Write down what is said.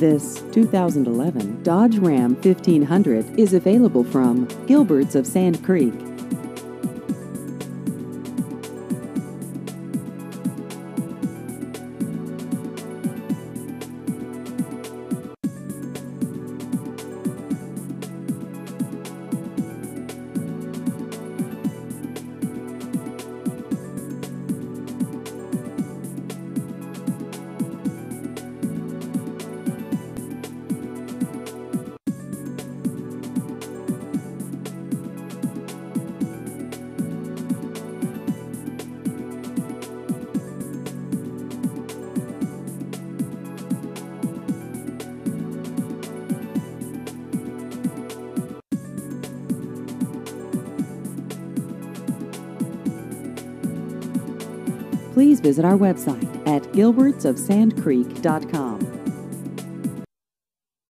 This 2011 Dodge Ram 1500 is available from Gilbert's of Sand Creek. Please visit our website at gilbertsofsandcreek.com.